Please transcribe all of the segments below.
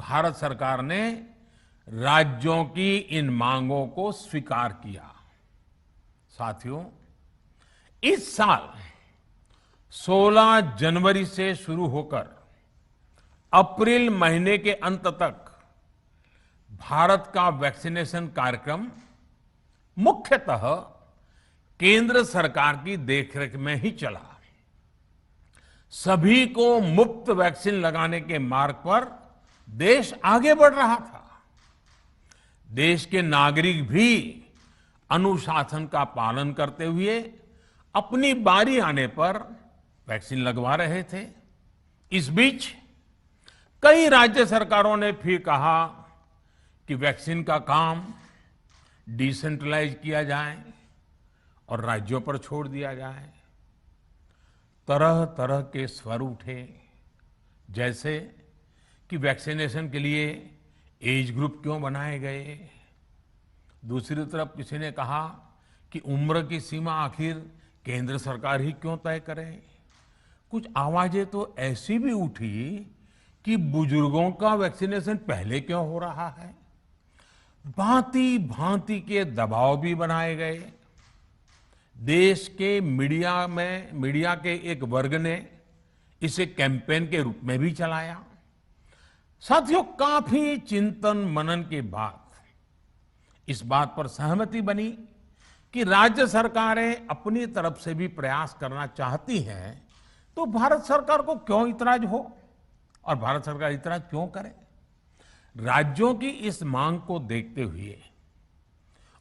भारत सरकार ने राज्यों की इन मांगों को स्वीकार किया। साथियों, इस साल 16 जनवरी से शुरू होकर अप्रैल महीने के अंत तक भारत का वैक्सीनेशन कार्यक्रम मुख्यतः केंद्र सरकार की देखरेख में ही चला। सभी को मुफ्त वैक्सीन लगाने के मार्ग पर देश आगे बढ़ रहा था। देश के नागरिक भी अनुशासन का पालन करते हुए अपनी बारी आने पर वैक्सीन लगवा रहे थे। इस बीच कई राज्य सरकारों ने फिर कहा कि वैक्सीन का काम डिसेंट्रलाइज किया जाए और राज्यों पर छोड़ दिया जाए। तरह तरह के स्वर उठे, जैसे कि वैक्सीनेशन के लिए एज ग्रुप क्यों बनाए गए। दूसरी तरफ किसी ने कहा कि उम्र की सीमा आखिर केंद्र सरकार ही क्यों तय करे। कुछ आवाजें तो ऐसी भी उठी कि बुजुर्गों का वैक्सीनेशन पहले क्यों हो रहा है। भांति भांति के दबाव भी बनाए गए। देश के मीडिया के एक वर्ग ने इसे कैंपेन के रूप में भी चलाया। साथियों, काफी चिंतन मनन के बाद इस बात पर सहमति बनी कि राज्य सरकारें अपनी तरफ से भी प्रयास करना चाहती हैं, तो भारत सरकार को क्यों इतराज हो और भारत सरकार इतराज क्यों करे। राज्यों की इस मांग को देखते हुए,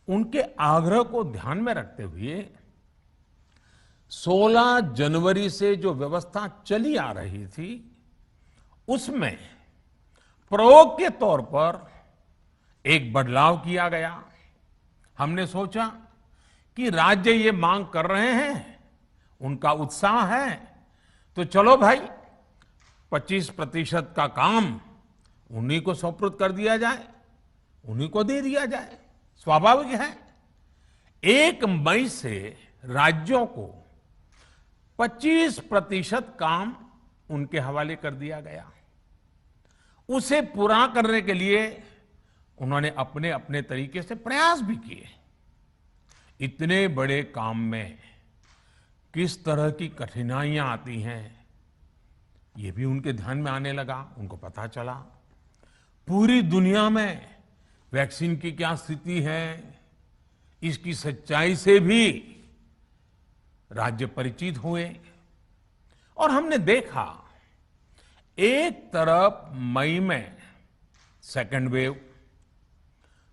उनके आग्रह को ध्यान में रखते हुए 16 जनवरी से जो व्यवस्था चली आ रही थी, उसमें प्रयोग के तौर पर एक बदलाव किया गया। हमने सोचा कि राज्य ये मांग कर रहे हैं, उनका उत्साह है, तो चलो भाई 25% का काम उन्हीं को सुपुर्द कर दिया जाए, उन्हीं को दे दिया जाए। स्वाभाविक है 1 मई से राज्यों को 25% काम उनके हवाले कर दिया गया। उसे पूरा करने के लिए उन्होंने अपने अपने तरीके से प्रयास भी किए। इतने बड़े काम में किस तरह की कठिनाइयां आती हैं, ये भी उनके ध्यान में आने लगा। उनको पता चला पूरी दुनिया में वैक्सीन की क्या स्थिति है, इसकी सच्चाई से भी राज्य परिचित हुए। और हमने देखा, एक तरफ मई में सेकेंड वेव,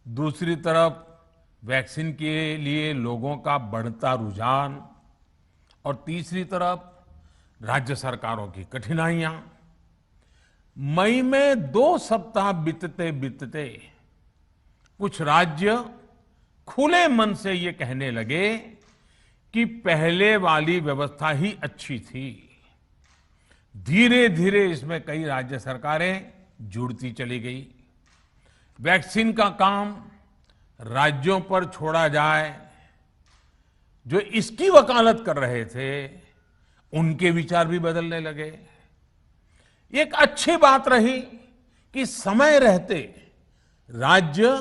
दूसरी तरफ वैक्सीन के लिए लोगों का बढ़ता रुझान, और तीसरी तरफ राज्य सरकारों की कठिनाइयां। मई में 2 सप्ताह बीतते बीतते कुछ राज्य खुले मन से ये कहने लगे कि पहले वाली व्यवस्था ही अच्छी थी। धीरे धीरे इसमें कई राज्य सरकारें जुड़ती चली गई। वैक्सीन का काम राज्यों पर छोड़ा जाए, जो इसकी वकालत कर रहे थे, उनके विचार भी बदलने लगे। एक अच्छी बात रही कि समय रहते राज्य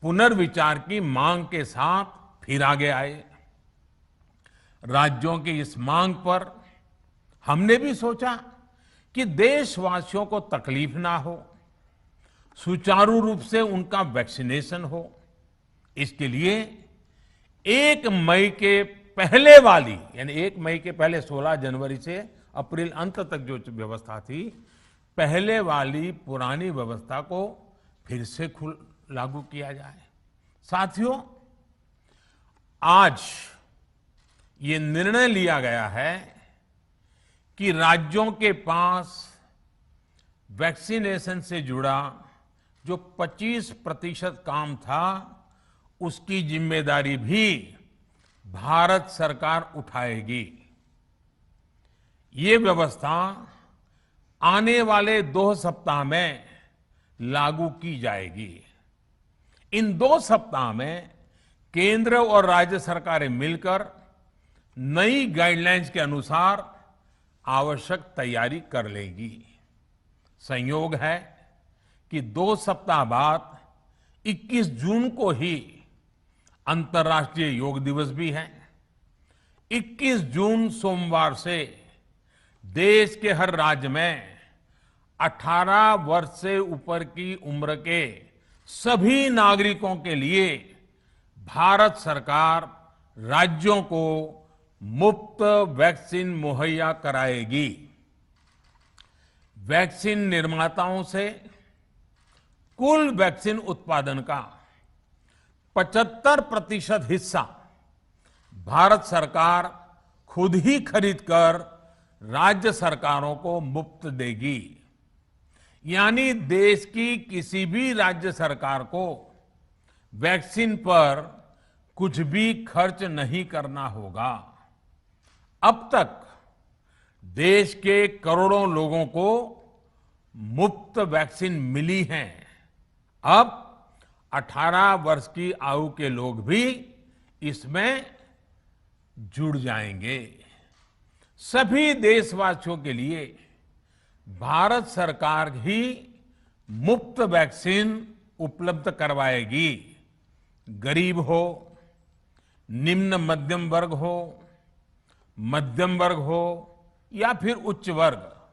पुनर्विचार की मांग के साथ फिर आगे आए। राज्यों की इस मांग पर हमने भी सोचा कि देशवासियों को तकलीफ ना हो, सुचारू रूप से उनका वैक्सीनेशन हो। इसके लिए 1 मई के पहले वाली, यानी 1 मई के पहले 16 जनवरी से अप्रैल अंत तक जो व्यवस्था थी, पहले वाली पुरानी व्यवस्था को फिर से लागू किया जाए। साथियों, आज ये निर्णय लिया गया है कि राज्यों के पास वैक्सीनेशन से जुड़ा जो 25% काम था, उसकी जिम्मेदारी भी भारत सरकार उठाएगी। ये व्यवस्था आने वाले 2 सप्ताह में लागू की जाएगी। इन 2 सप्ताह में केंद्र और राज्य सरकारें मिलकर नई गाइडलाइंस के अनुसार आवश्यक तैयारी कर लेगी। संयोग है कि 2 सप्ताह बाद 21 जून को ही अंतर्राष्ट्रीय योग दिवस भी है। 21 जून सोमवार से देश के हर राज्य में 18 वर्ष से ऊपर की उम्र के सभी नागरिकों के लिए भारत सरकार राज्यों को मुफ्त वैक्सीन मुहैया कराएगी। वैक्सीन निर्माताओं से कुल वैक्सीन उत्पादन का 75% हिस्सा भारत सरकार खुद ही खरीदकर राज्य सरकारों को मुफ्त देगी। यानी देश की किसी भी राज्य सरकार को वैक्सीन पर कुछ भी खर्च नहीं करना होगा। अब तक देश के करोड़ों लोगों को मुफ्त वैक्सीन मिली है। अब 18 वर्ष की आयु के लोग भी इसमें जुड़ जाएंगे। सभी देशवासियों के लिए भारत सरकार ही मुफ्त वैक्सीन उपलब्ध करवाएगी। गरीब हो, निम्न मध्यम वर्ग हो, मध्यम वर्ग हो या फिर उच्च वर्ग,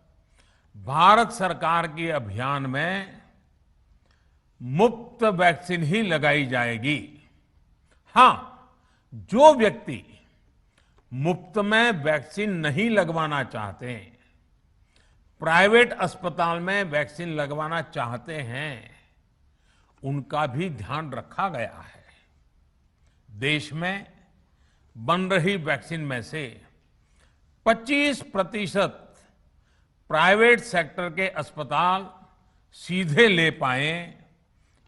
भारत सरकार के अभियान में मुफ्त वैक्सीन ही लगाई जाएगी। हां, जो व्यक्ति मुफ्त में वैक्सीन नहीं लगवाना चाहते, प्राइवेट अस्पताल में वैक्सीन लगवाना चाहते हैं, उनका भी ध्यान रखा गया है। देश में बन रही वैक्सीन में से 25% प्राइवेट सेक्टर के अस्पताल सीधे ले पाए,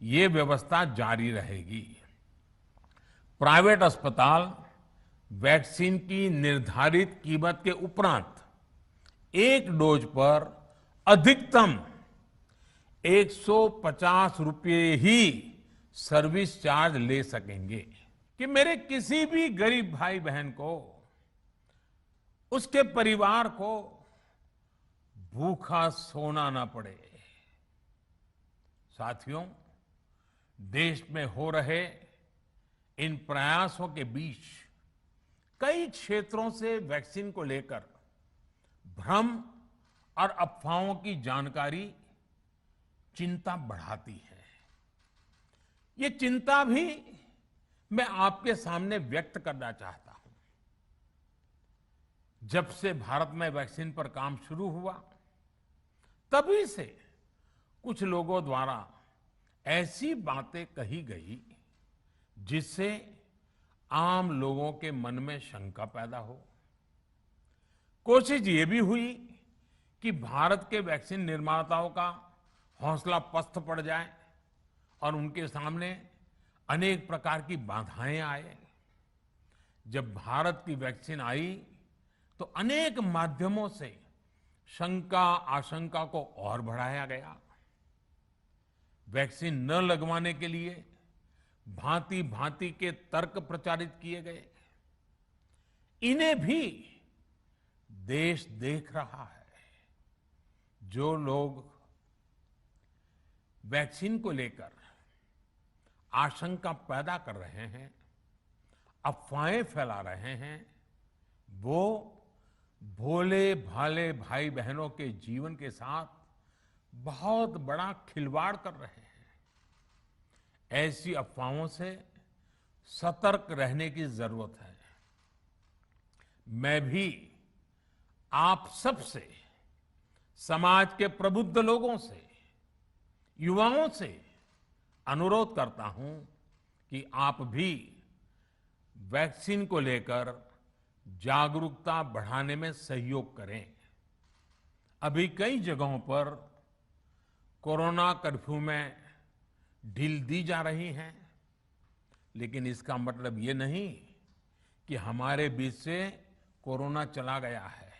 ये व्यवस्था जारी रहेगी। प्राइवेट अस्पताल वैक्सीन की निर्धारित कीमत के उपरांत एक डोज पर अधिकतम 150 रुपये ही सर्विस चार्ज ले सकेंगे। कि मेरे किसी भी गरीब भाई बहन को, उसके परिवार को भूखा सोना ना पड़े। साथियों, देश में हो रहे इन प्रयासों के बीच कई क्षेत्रों से वैक्सीन को लेकर भ्रम और अफवाहों की जानकारी चिंता बढ़ाती है। ये चिंता भी मैं आपके सामने व्यक्त करना चाहता हूं। जब से भारत में वैक्सीन पर काम शुरू हुआ, तभी से कुछ लोगों द्वारा ऐसी बातें कही गई जिससे आम लोगों के मन में शंका पैदा हो। कोशिश ये भी हुई कि भारत के वैक्सीन निर्माताओं का हौसला पस्त पड़ जाए और उनके सामने अनेक प्रकार की बाधाएं आए। जब भारत की वैक्सीन आई तो अनेक माध्यमों से शंका आशंका को और बढ़ाया गया। वैक्सीन न लगवाने के लिए भांति भांति के तर्क प्रचारित किए गए। इन्हें भी देश देख रहा है। जो लोग वैक्सीन को लेकर आशंका पैदा कर रहे हैं, अफवाहें फैला रहे हैं, वो भोले भाले भाई बहनों के जीवन के साथ बहुत बड़ा खिलवाड़ कर रहे हैं। ऐसी अफवाहों से सतर्क रहने की जरूरत है। मैं भी आप सबसे, समाज के प्रबुद्ध लोगों से, युवाओं से अनुरोध करता हूं कि आप भी वैक्सीन को लेकर जागरूकता बढ़ाने में सहयोग करें। अभी कई जगहों पर कोरोना कर्फ्यू में ढील दी जा रही है, लेकिन इसका मतलब ये नहीं कि हमारे बीच से कोरोना चला गया है।